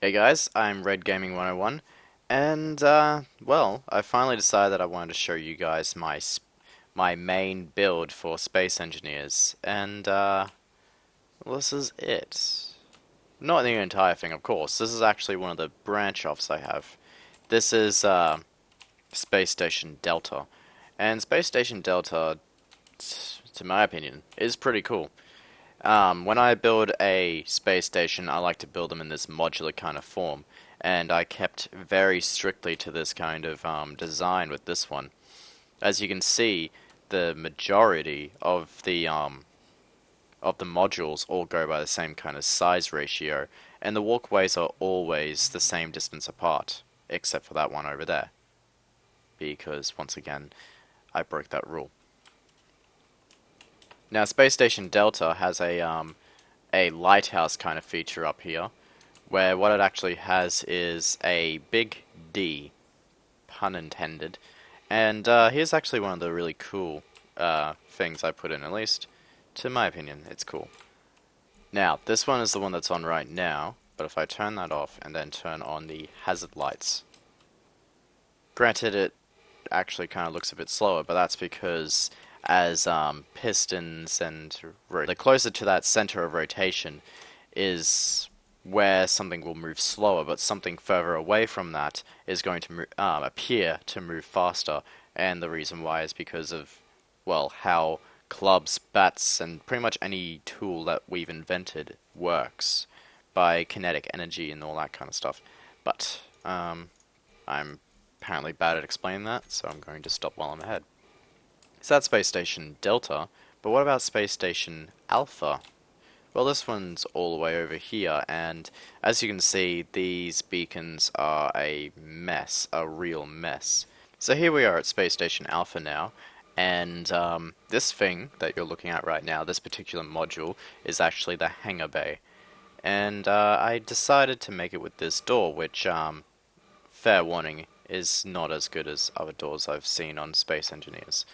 Hey guys, I'm Red Gaming 101, and well, I finally decided that I wanted to show you guys my main build for Space Engineers, and well, this is it. Not the entire thing, of course. This is actually one of the branch offs I have. This is Space Station Delta, and Space Station Delta, to my opinion, is pretty cool. When I build a space station, I like to build them in this modular kind of form, and I kept very strictly to this kind of design with this one. As you can see, the majority of the modules all go by the same kind of size ratio, and the walkways are always the same distance apart, except for that one over there, because once again, I broke that rule. Now, Space Station Delta has a lighthouse kind of feature up here, where what it actually has is a big D, pun intended, and here's actually one of the really cool things I put in, at least to my opinion, it's cool. Now, this one is the one that's on right now, but if I turn that off and then turn on the hazard lights, granted it actually kind of looks a bit slower, but that's because as pistons and the closer to that center of rotation is where something will move slower, but something further away from that is going to appear to move faster. And the reason why is because of, well, how clubs, bats, and pretty much any tool that we've invented works by kinetic energy and all that kind of stuff. But I'm apparently bad at explaining that, so I'm going to stop while I'm ahead. So that's Space Station Delta, but what about Space Station Alpha? Well, this one's all the way over here, and as you can see, these beacons are a mess, a real mess. So here we are at Space Station Alpha now, and this thing that you're looking at right now, this particular module, is actually the hangar bay. And I decided to make it with this door, which, fair warning, is not as good as other doors I've seen on Space Engineers.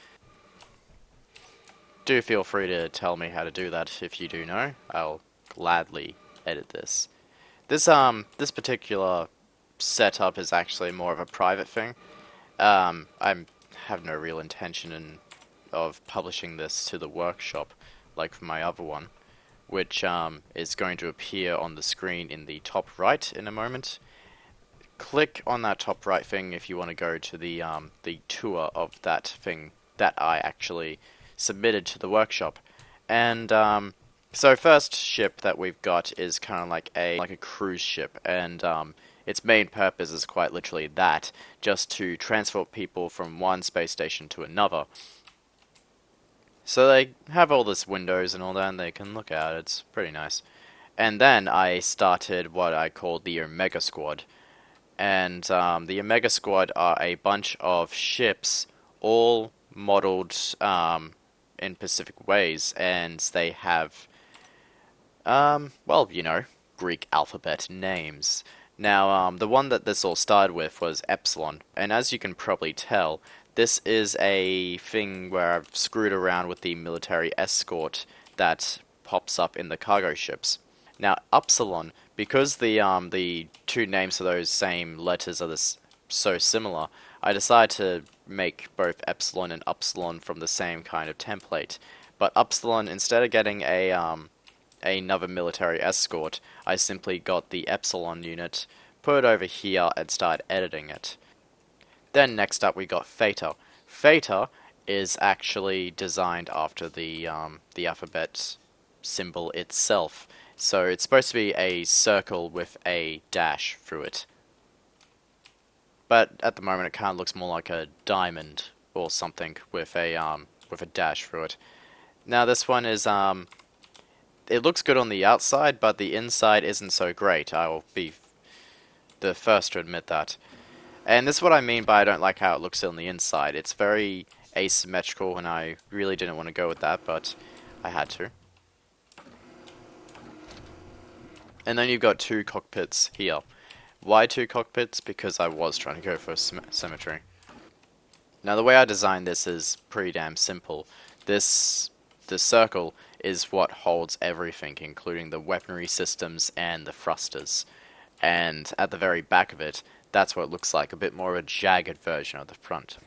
Do feel free to tell me how to do that if you do know. I'll gladly edit this. This particular setup is actually more of a private thing. I have no real of publishing this to the workshop, like for my other one, which is going to appear on the screen in the top right in a moment. Click on that top right thing if you want to go to the tour of that thing that I actually submitted to the workshop. And so first ship that we've got is kind of like a cruise ship, and its main purpose is quite literally that, just to transport people from one space station to another. So they have all this windows and all that, and they can look out. It's pretty nice. And then I started what I called the Omega Squad. And the Omega Squad are a bunch of ships, all modeled in specific ways, and they have, well, you know, Greek alphabet names. Now, the one that this all started with was Epsilon, and as you can probably tell, this is a thing where I've screwed around with the military escort that pops up in the cargo ships. Now, Upsilon, because the two names of those same letters are so similar, I decided to make both Epsilon and Upsilon from the same kind of template. But Upsilon, instead of getting another military escort, I simply got the Epsilon unit, put it over here, and started editing it. Then next up we got Theta. Theta is actually designed after the alphabet symbol itself. So it's supposed to be a circle with a dash through it. But at the moment it kind of looks more like a diamond or something with a dash through it. Now this one is it looks good on the outside, but the inside isn't so great. I will be the first to admit that. And this is what I mean by I don't like how it looks on the inside. It's very asymmetrical, and I really didn't want to go with that, but I had to. And then you've got two cockpits here. Why two cockpits? Because I was trying to go for symmetry. Now the way I designed this is pretty damn simple. The circle is what holds everything, including the weaponry systems and the thrusters. and at the very back of it, that's what it looks like, a bit more of a jagged version of the front.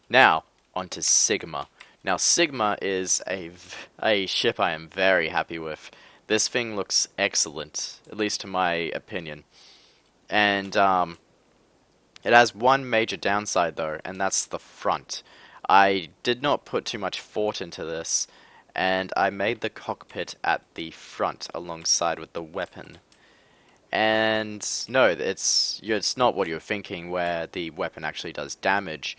Now, onto Sigma. Now, Sigma is a ship I am very happy with. This thing looks excellent, at least to my opinion. And it has one major downside though, and that's the front. I did not put too much thought into this, and I made the cockpit at the front alongside with the weapon. And no, it's not what you're thinking, where the weapon actually does damage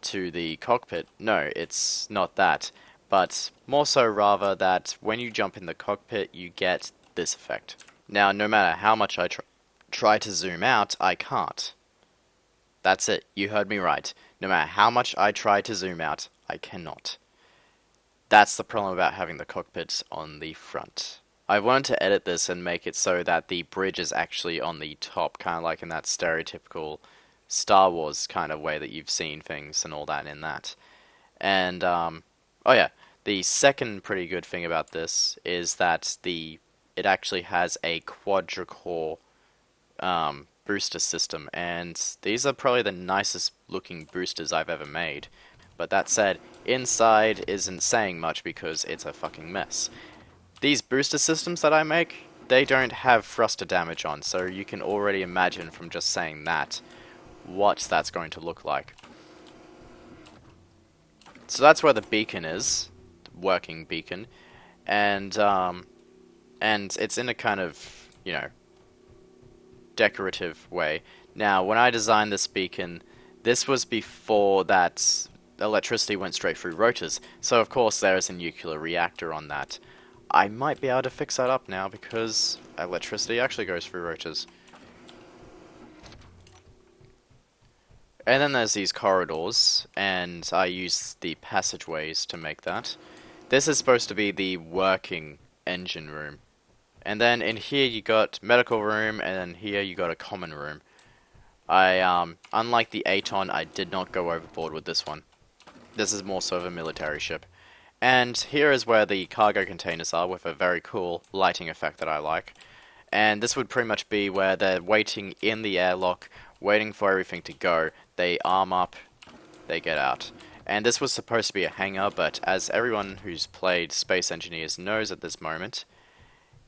to the cockpit. No, it's not that, but more so rather that when you jump in the cockpit, you get this effect. Now, no matter how much I try to zoom out, I can't. That's it, you heard me right. No matter how much I try to zoom out, I cannot. That's the problem about having the cockpit on the front. I wanted to edit this and make it so that the bridge is actually on the top, kind of like in that stereotypical Star Wars kind of way that you've seen things and all that in that. And, oh yeah, the second pretty good thing about this is that it actually has a quadra-core booster system, and these are probably the nicest looking boosters I've ever made. But that said, inside isn't saying much because it's a fucking mess. These booster systems that I make, they don't have thruster damage on, so you can already imagine from just saying that what that's going to look like. So that's where the beacon is, the working beacon, and it's in a kind of, you know, decorative way. Now, when I designed this beacon, this was before that electricity went straight through rotors, so of course there is a nuclear reactor on that. I might be able to fix that up now because electricity actually goes through rotors. And then there's these corridors, and I use the passageways to make that. This is supposed to be the working engine room. And then in here you got medical room, and then here you got a common room. Unlike the Aton, I did not go overboard with this one. This is more so of a military ship. And here is where the cargo containers are, with a very cool lighting effect that I like. And this would pretty much be where they're waiting in the airlock, waiting for everything to go. They arm up, they get out. And this was supposed to be a hangar, but as everyone who's played Space Engineers knows at this moment,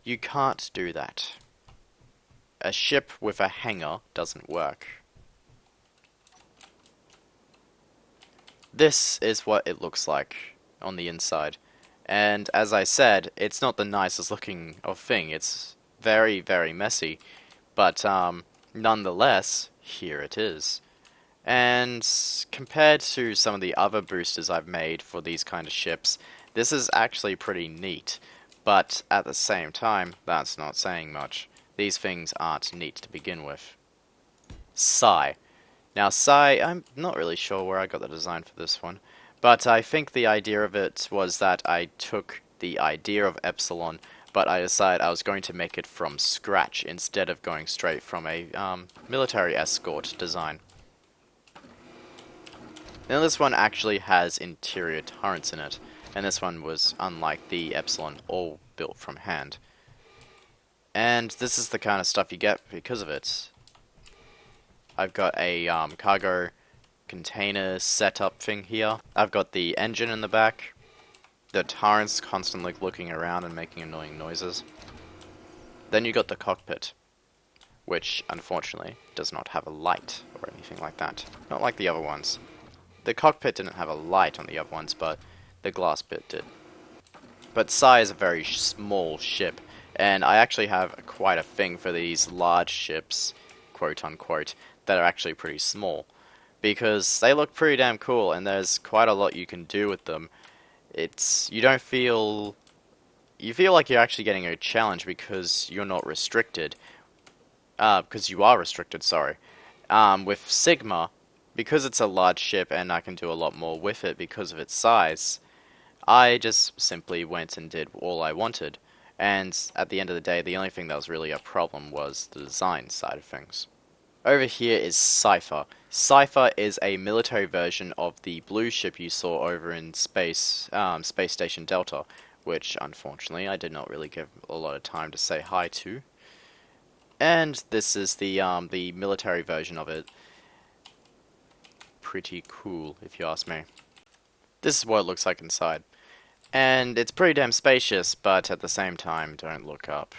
you can't do that. A ship with a hangar doesn't work. This is what it looks like on the inside. And as I said, it's not the nicest looking of thing. It's very, very messy. But nonetheless, here it is. And compared to some of the other boosters I've made for these kind of ships, this is actually pretty neat. But at the same time, that's not saying much. These things aren't neat to begin with. Psi. Now Psi, I'm not really sure where I got the design for this one, but I think the idea of it was that I took the idea of Epsilon, but I decided I was going to make it from scratch instead of going straight from a military escort design. Now this one actually has interior turrets in it, and this one was unlike the Epsilon, all built from hand. And this is the kind of stuff you get because of it. I've got a cargo container setup thing here. I've got the engine in the back. The turrets constantly looking around and making annoying noises. Then you got the cockpit, which unfortunately does not have a light or anything like that. Not like the other ones. The cockpit didn't have a light on the other ones, but the glass bit did. But Psi is a very small ship, and I actually have quite a thing for these large ships, quote unquote, that are actually pretty small, because they look pretty damn cool, and there's quite a lot you can do with them. You feel like you're actually getting a challenge because you're not restricted, because you are restricted, sorry. With Sigma, because it's a large ship and I can do a lot more with it because of its size, I just simply went and did all I wanted, and at the end of the day, the only thing that was really a problem was the design side of things. Over here is Cypher. Cypher is a military version of the blue ship you saw over in Space Station Delta, which unfortunately I did not really give a lot of time to say hi to. And this is the military version of it. Pretty cool, if you ask me. This is what it looks like inside. And it's pretty damn spacious, but at the same time, don't look up.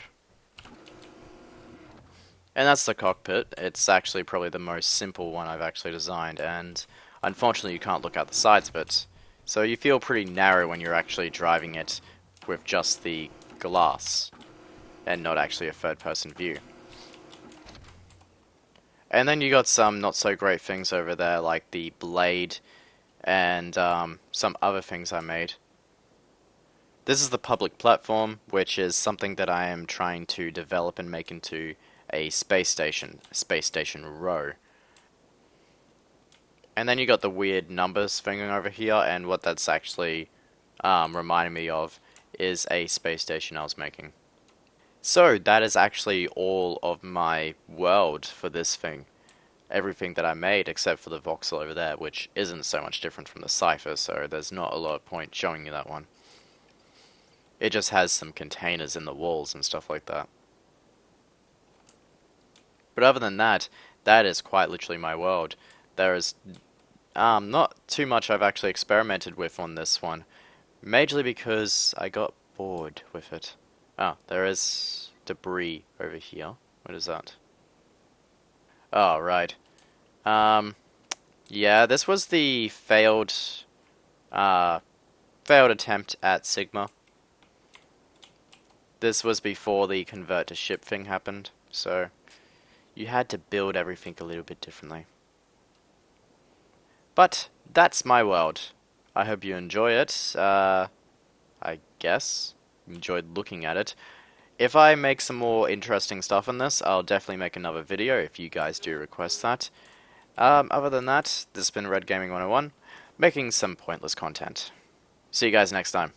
And that's the cockpit. It's actually probably the most simple one I've actually designed, and unfortunately you can't look out the sides of it. So you feel pretty narrow when you're actually driving it with just the glass, and not actually a third-person view. And then you got some not so great things over there, like the blade, and some other things I made. This is the public platform, which is something that I am trying to develop and make into a Space Station Row. And then you got the weird numbers thing over here, and what that's actually reminding me of is a space station I was making. So that is actually all of my world for this thing. Everything that I made except for the voxel over there, which isn't so much different from the cipher, so there's not a lot of point showing you that one. It just has some containers in the walls and stuff like that. But other than that, that is quite literally my world. There is not too much I've actually experimented with on this one, majorly because I got bored with it. Oh, there is debris over here. What is that? Oh, right. Yeah, this was the failed attempt at Sigma. This was before the convert to ship thing happened, so you had to build everything a little bit differently. But that's my world. I hope you enjoy it. I guess. Enjoyed looking at it. If I make some more interesting stuff on this, I'll definitely make another video if you guys do request that. Other than that, this has been Red Gaming 101, making some pointless content. See you guys next time.